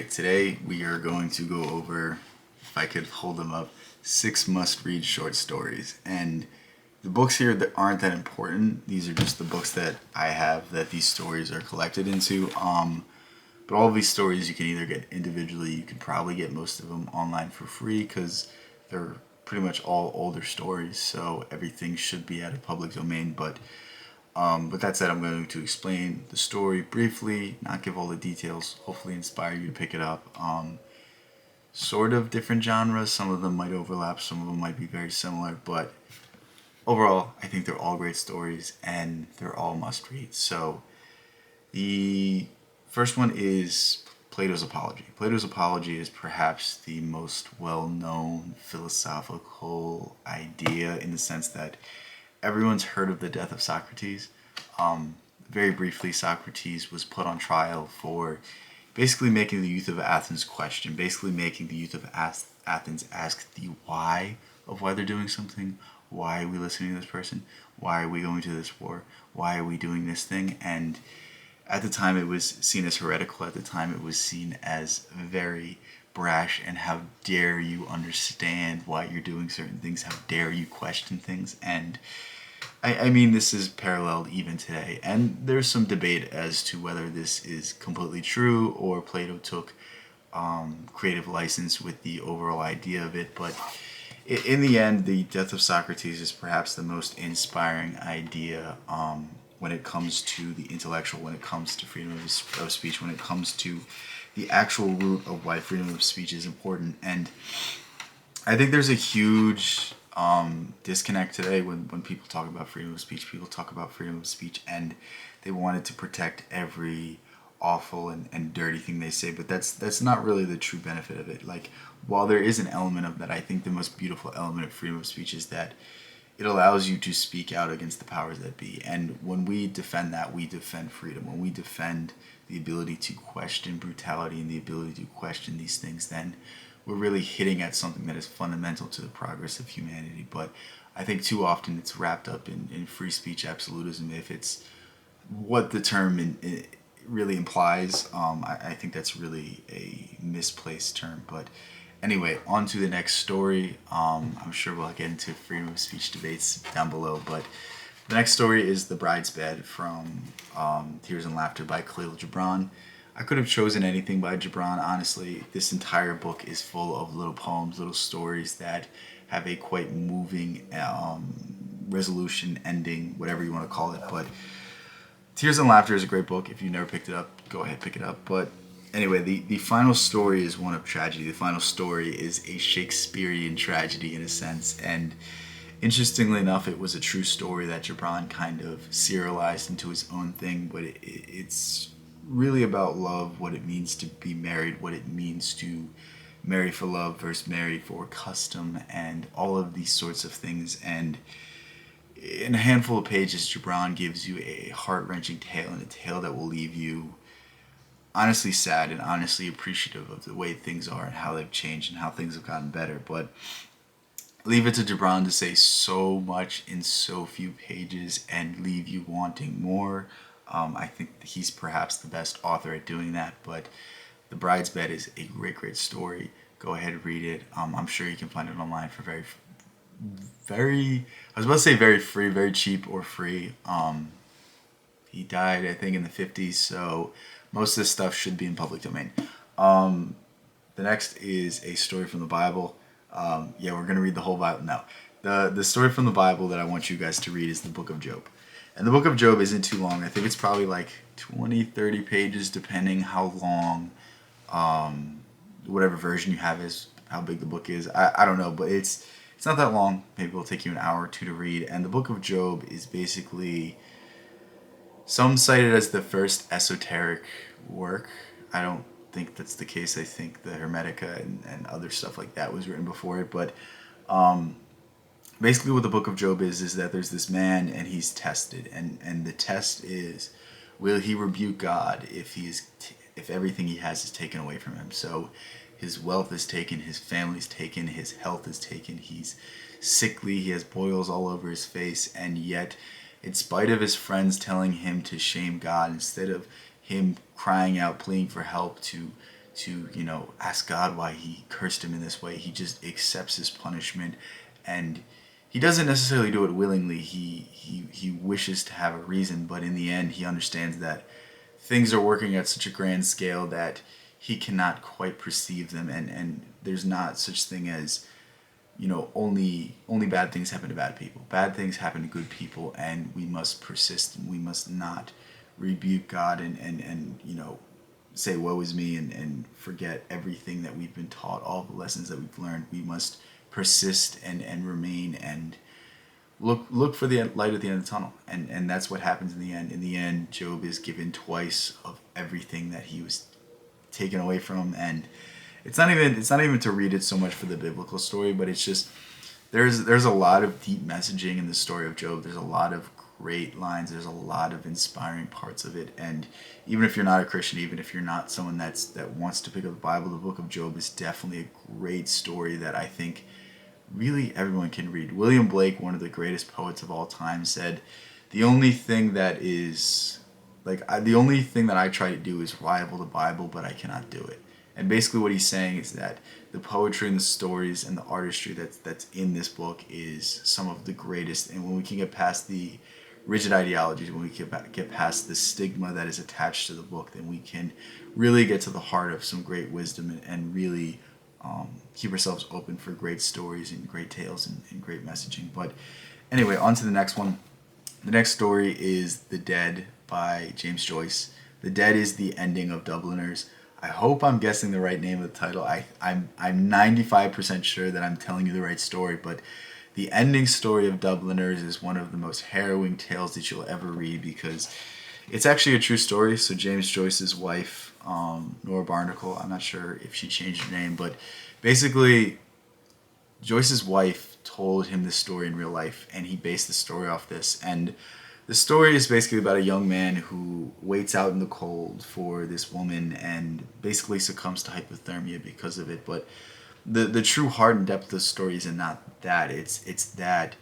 Today we are going to go over, if I could hold them up, 6 must-read short stories. And the books here that aren't that important. These are just the books that I have that these stories are collected into. But all of these stories you can either get individually. You can probably get most of them online for free because they're pretty much all older stories. So everything should be out of public domain. But that said, I'm going to explain the story briefly, not give all the details, hopefully inspire you to pick it up. Sort of different genres, some of them might overlap, some of them might be very similar, but overall, I think they're all great stories and they're all must read. So, the first one is Plato's Apology. Plato's Apology is perhaps the most well known philosophical idea in the sense that everyone's heard of the death of Socrates. Very briefly, Socrates was put on trial for basically making the youth of Athens question, basically making the youth of Athens ask the why of why they're doing something. Why are we listening to this person? Why are we going to this war? Why are we doing this thing? And at the time, it was seen as heretical. At the time, it was seen as very brash. And how dare you understand why you're doing certain things? How dare you question things? And I mean, this is paralleled even today. And there's some debate as to whether this is completely true or Plato took creative license with the overall idea of it. But in the end, the death of Socrates is perhaps the most inspiring idea when it comes to the intellectual, when it comes to freedom of speech, when it comes to the actual root of why freedom of speech is important. And I think there's a huge disconnect today when people talk about freedom of speech. People talk about freedom of speech and they wanted to protect every awful and dirty thing they say, but that's not really the true benefit of it. Like, while there is an element of that, I think the most beautiful element of freedom of speech is that it allows you to speak out against the powers that be. And when we defend that, we defend freedom. When we defend the ability to question brutality and the ability to question these things, then we're really hitting at something that is fundamental to the progress of humanity. But I think too often it's wrapped up in free speech absolutism. If it's what the term really implies, I think that's really a misplaced term. But anyway, on to the next story. I'm sure we'll get into freedom of speech debates down below, but the next story is The Bride's Bed from Tears and Laughter by Khalil Gibran. I could have chosen anything by Gibran, honestly. This entire book is full of little poems, little stories that have a quite moving resolution, ending, whatever you want to call it. But Tears and Laughter is a great book. If you never picked it up, go ahead, pick it up. But anyway, the final story is one of tragedy. The final story is a Shakespearean tragedy in a sense. And interestingly enough, it was a true story that Gibran kind of serialized into his own thing. But it's really about love, what it means to be married, what it means to marry for love versus marry for custom, and all of these sorts of things. And in a handful of pages, Gibran gives you a heart-wrenching tale, and a tale that will leave you honestly sad and honestly appreciative of the way things are and how they've changed and how things have gotten better. But leave it to Gibran to say so much in so few pages and leave you wanting more. I think he's perhaps the best author at doing that. But The Bride's Bed is a great, great story. Go ahead and read it. I'm sure you can find it online for I was about to say very free, very cheap or free. He died, I think, in the 50s, so most of this stuff should be in public domain. The next is a story from the Bible. Yeah, we're going to read the whole Bible. No. The story from the Bible that I want you guys to read is the Book of Job. And the Book of Job isn't too long. I think it's probably like 20, 30 pages, depending how long, whatever version you have is, how big the book is. I don't know, but it's not that long. Maybe it'll take you an hour or two to read. And the Book of Job is basically, some cite it as the first esoteric work. I don't think that's the case. I think the Hermetica and other stuff like that was written before it. But basically what the Book of Job is that there's this man and he's tested. And the test is, will he rebuke God if everything he has is taken away from him? So his wealth is taken, his family's taken, his health is taken, he's sickly, he has boils all over his face, and yet, in spite of his friends telling him to shame God, instead of him crying out, pleading for help to to, ask God why he cursed him in this way. He just accepts his punishment, and he doesn't necessarily do it willingly. He wishes to have a reason, but in the end, he understands that things are working at such a grand scale that he cannot quite perceive them, and there's not such thing as, only bad things happen to bad people. Bad things happen to good people, and we must persist, and we must not rebuke God and say woe is me, and forget everything that we've been taught, all the lessons that we've learned. We must persist and remain and look for the light at the end of the tunnel, and that's what happens in the end. In the end, Job is given twice of everything that he was taken away from, and it's not even to read it so much for the biblical story, but it's just there's a lot of deep messaging in the story of Job. There's a lot of great lines. There's a lot of inspiring parts of it, and even if you're not a Christian, even if you're not someone that wants to pick up the Bible, the book of Job is definitely a great story that I think really everyone can read. William Blake, one of the greatest poets of all time, said, "The only thing that is the only thing that I try to do is rival the Bible, but I cannot do it." And basically, what he's saying is that the poetry and the stories and the artistry that's in this book is some of the greatest. And when we can get past the rigid ideologies, when we can get past the stigma that is attached to the book, then we can really get to the heart of some great wisdom and really keep ourselves open for great stories and great tales and great messaging. But anyway, on to the next one. The next story is The Dead by James Joyce. The Dead is the ending of Dubliners. I hope I'm guessing the right name of the title. I'm 95% sure that I'm telling you the right story, but the ending story of Dubliners is one of the most harrowing tales that you'll ever read, because it's actually a true story. So James Joyce's wife, Nora Barnacle, I'm not sure if she changed her name, but basically Joyce's wife told him this story in real life, and he based the story off this. And the story is basically about a young man who waits out in the cold for this woman and basically succumbs to hypothermia because of it. But the true heart and depth of the story is not that. It's that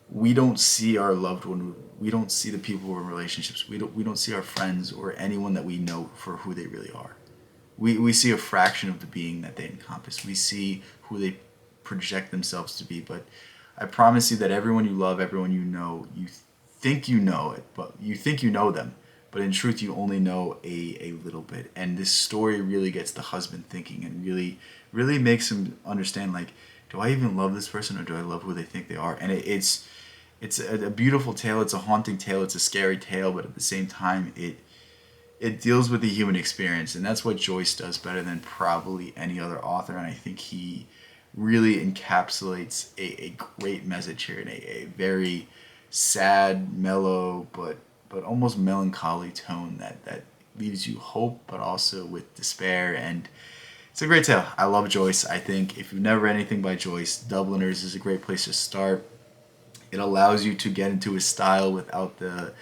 we don't see our loved one. We don't see the people who are in relationships. We don't see our friends or anyone that we know for who they really are. We see a fraction of the being that they encompass. We see who they project themselves to be. But I promise you that everyone you love, everyone you know, you think you know it, but you think you know them, but in truth you only know a little bit. And this story really gets the husband thinking and really makes him understand, like, do I even love this person, or do I love who they think they are? And it's a beautiful tale. It's a haunting tale. It's a scary tale, but at the same time it deals with the human experience, and that's what Joyce does better than probably any other author. And I think he really encapsulates a great message here in a very sad, mellow, but almost melancholy tone that leaves you hope, but also with despair. And it's a great tale. I love Joyce. I think if you've never read anything by Joyce, Dubliners is a great place to start. It allows you to get into his style without the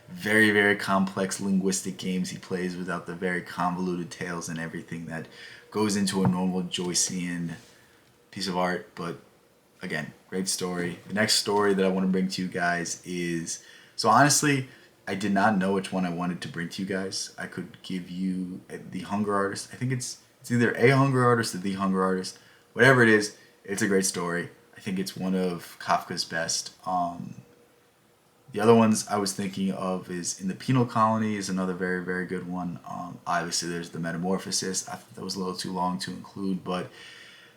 very, very complex linguistic games he plays, without the very convoluted tales and everything that goes into a normal Joycean piece of art. But again, great story. The next story that I want to bring to you guys is, so honestly, I did not know which one I wanted to bring to you guys. I could give you The Hunger Artist. I think it's either A Hunger Artist or The Hunger Artist. Whatever it is, it's a great story. I think it's one of Kafka's best. The other ones I was thinking of is In the Penal Colony is another very, very good one. Obviously, there's The Metamorphosis. I thought that was a little too long to include, but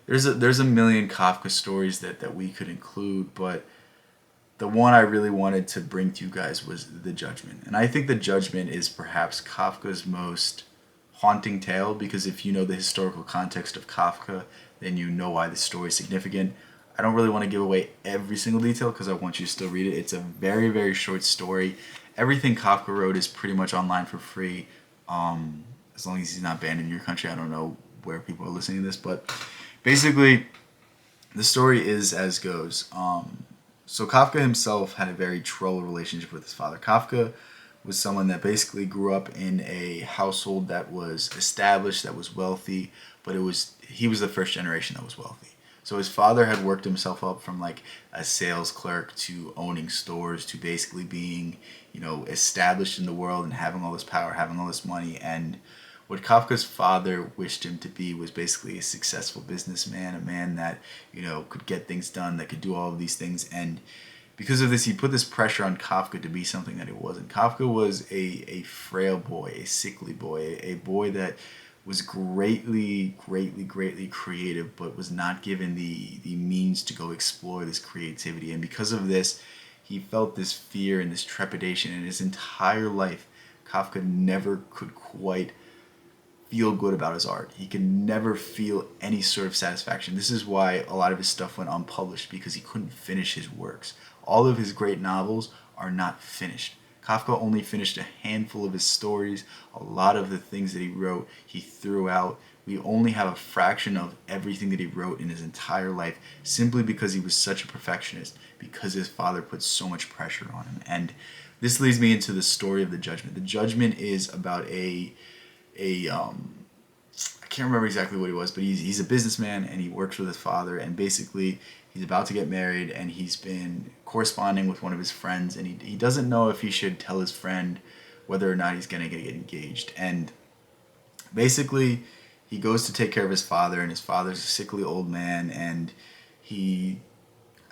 there's a million Kafka stories that we could include. But the one I really wanted to bring to you guys was The Judgment. And I think The Judgment is perhaps Kafka's most haunting tale, because if you know the historical context of Kafka, then you know why this story is significant. I don't really want to give away every single detail because I want you to still read it. It's a very, very short story. Everything Kafka wrote is pretty much online for free, as long as he's not banned in your country. I don't know where people are listening to this, but basically, the story is as goes. So Kafka himself had a very troubled relationship with his father. Kafka was someone that basically grew up in a household that was established, that was wealthy, but he was the first generation that was wealthy. So his father had worked himself up from like a sales clerk to owning stores to basically being, established in the world and having all this power, having all this money. And what Kafka's father wished him to be was basically a successful businessman, a man that, could get things done, that could do all of these things. And because of this, he put this pressure on Kafka to be something that he wasn't. Kafka was a frail boy, a sickly boy, a boy that was greatly, greatly, greatly creative, but was not given the means to go explore this creativity. And because of this, he felt this fear and this trepidation in his entire life. Kafka never could quite feel good about his art. He could never feel any sort of satisfaction. This is why a lot of his stuff went unpublished, because he couldn't finish his works. All of his great novels are not finished. Kafka only finished a handful of his stories. A lot of the things that he wrote, he threw out. We only have a fraction of everything that he wrote in his entire life, simply because he was such a perfectionist, because his father put so much pressure on him. And this leads me into the story of The Judgment. The Judgment is about I can't remember exactly what he was, but he's a businessman and he works with his father, and basically he's about to get married, and he's been corresponding with one of his friends, and he doesn't know if he should tell his friend whether or not he's going to get engaged. And basically he goes to take care of his father, and his father's a sickly old man, and he,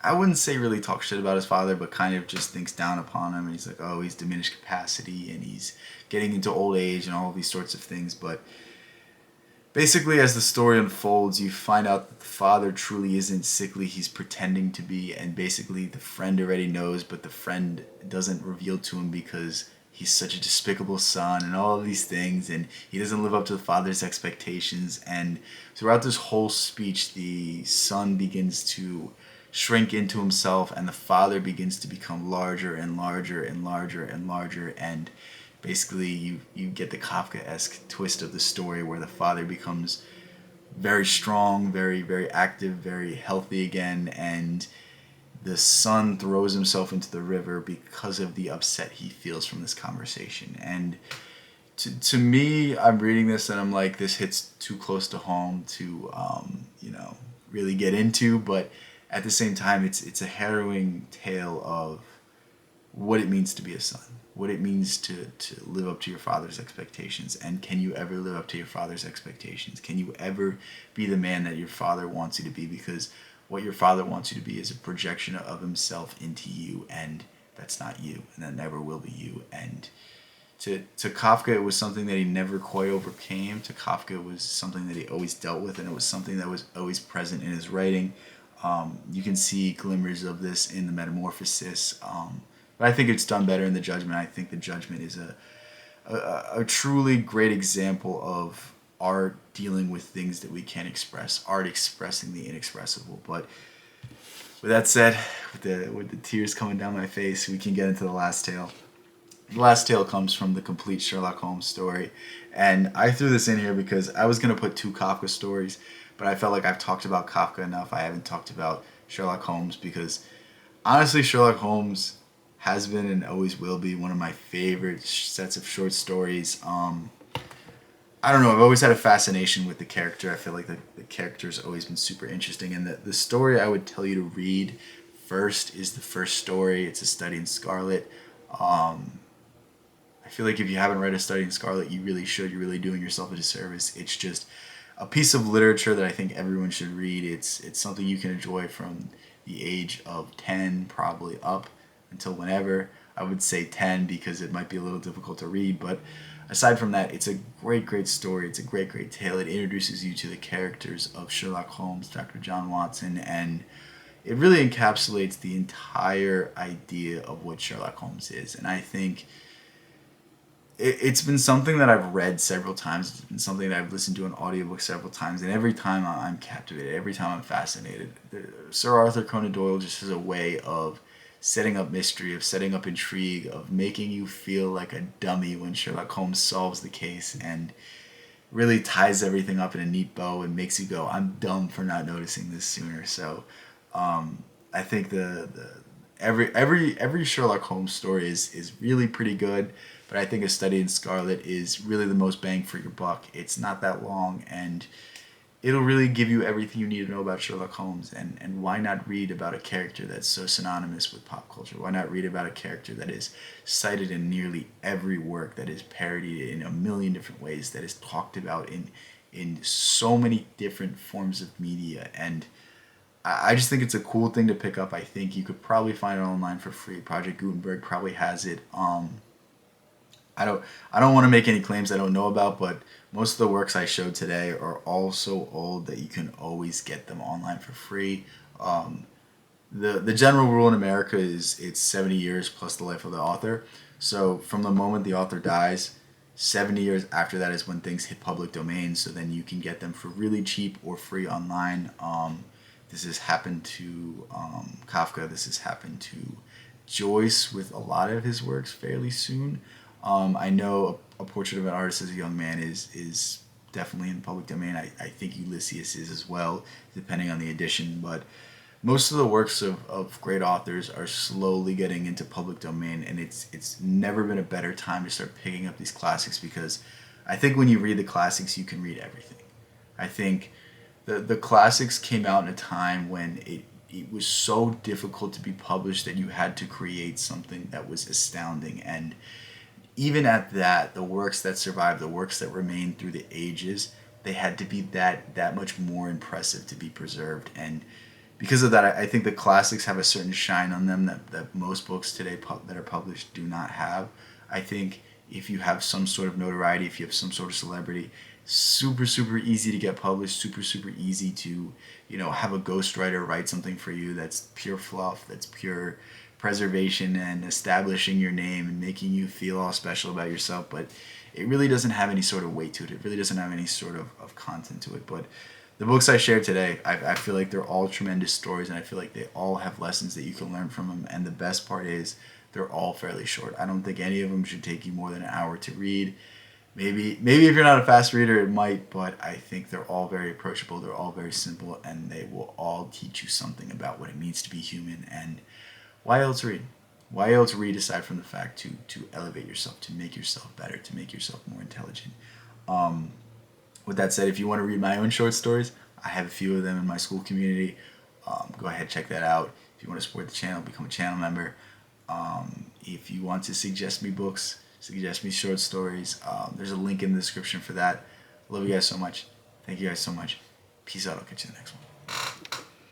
I wouldn't say really talk shit about his father, but kind of just thinks down upon him, and he's like, oh, he's diminished capacity and he's getting into old age and all of these sorts of things. But basically, as the story unfolds, you find out that the father truly isn't sickly, he's pretending to be, and basically the friend already knows, but the friend doesn't reveal to him because he's such a despicable son and all of these things, and he doesn't live up to the father's expectations. And throughout this whole speech, the son begins to shrink into himself, and the father begins to become larger and larger and larger and larger. And basically you get the Kafka-esque twist of the story, where the father becomes very strong, very, very active, very healthy again, and the son throws himself into the river because of the upset he feels from this conversation. And to me, I'm reading this and I'm like, this hits too close to home to really get into, but at the same time, it's a harrowing tale of what it means to be a son, what it means to live up to your father's expectations. And can you ever live up to your father's expectations? Can you ever be the man that your father wants you to be? Because what your father wants you to be is a projection of himself into you, and that's not you, and that never will be you. And to Kafka, it was something that he never quite overcame. To Kafka, it was something that he always dealt with, and it was something that was always present in his writing. You can see glimmers of this in the Metamorphosis, but I think it's done better in The Judgment. I think The Judgment is a truly great example of art dealing with things that we can't express, art expressing the inexpressible. But with that said, with the tears coming down my face, we can get into the last tale. The last tale comes from the complete Sherlock Holmes story, and I threw this in here because I was going to put 2 Kafka stories, but I felt like I've talked about Kafka enough. I haven't talked about Sherlock Holmes, because honestly, Sherlock Holmes has been and always will be one of my favorite sets of short stories. I don't know, I've always had a fascination with the character. I feel like the character's always been super interesting, and the story I would tell you to read first is the first story. It's A Study in Scarlet. I feel like if you haven't read A Study in Scarlet, you really should. You're really doing yourself a disservice. It's just a piece of literature that I think everyone should read. It's something you can enjoy from the age of 10 probably up until whenever. I would say 10 because it might be a little difficult to read, but aside from that, it's a great, great story. It's a great, great tale. It introduces you to the characters of Sherlock Holmes, Dr. John Watson, and it really encapsulates the entire idea of what Sherlock Holmes is. And I think it's been something that I've read several times. It's been something that I've listened to an audiobook several times, and every time I'm captivated, every time I'm fascinated. Sir Arthur Conan Doyle just has a way of setting up mystery, of setting up intrigue, of making you feel like a dummy when Sherlock Holmes solves the case, and really ties everything up in a neat bow and makes you go, I'm dumb for not noticing this sooner. So I think every Sherlock Holmes story is really pretty good, but I think A Study in Scarlet is really the most bang for your buck. It's not that long, and it'll really give you everything you need to know about Sherlock Holmes. And why not read about a character that's so synonymous with pop culture? Why not read about a character that is cited in nearly every work, that is parodied in a million different ways, that is talked about in so many different forms of media? And I just think it's a cool thing to pick up. I think you could probably find it online for free. Project Gutenberg probably has it. I don't I don't want to make any claims I don't know about, but most of the works I showed today are all so old that you can always get them online for free. Um, the general rule in America is it's 70 years plus the life of the author. So from the moment the author dies, 70 years after that is when things hit public domain. So then you can get them for really cheap or free online. This has happened to Kafka. This has happened to Joyce with a lot of his works fairly soon. I know a Portrait of an Artist as a Young Man is definitely in public domain. I think Ulysses is as well, depending on the edition. But most of the works of great authors are slowly getting into public domain, and it's never been a better time to start picking up these classics, because I think when you read the classics, you can read everything. I think the classics came out in a time when it was so difficult to be published that you had to create something that was astounding. And even at that, the works that survived, the works that remained through the ages, they had to be that much more impressive to be preserved. And because of that, I think the classics have a certain shine on them that most books today that are published do not have. I think if you have some sort of notoriety, if you have some sort of celebrity, super easy to get published, super easy to, have a ghostwriter write something for you that's pure fluff, that's pure preservation and establishing your name and making you feel all special about yourself. But it really doesn't have any sort of weight to it. It really doesn't have any sort of content to it. But the books I shared today, I feel like they're all tremendous stories, and I feel like they all have lessons that you can learn from them. And the best part is they're all fairly short. I don't think any of them should take you more than an hour to read. Maybe if you're not a fast reader, it might, but I think they're all very approachable. They're all very simple, and they will all teach you something about what it means to be human. And why else read? Why else read aside from the fact to elevate yourself, to make yourself better, to make yourself more intelligent? Um, with that said, if you want to read my own short stories, I have a few of them in my school community. Go ahead, check that out. If you want to support the channel, become a channel member. If you want to suggest me books, suggest me short stories, there's a link in the description for that. Love you guys so much. Thank you guys so much. Peace out. I'll catch you in the next one.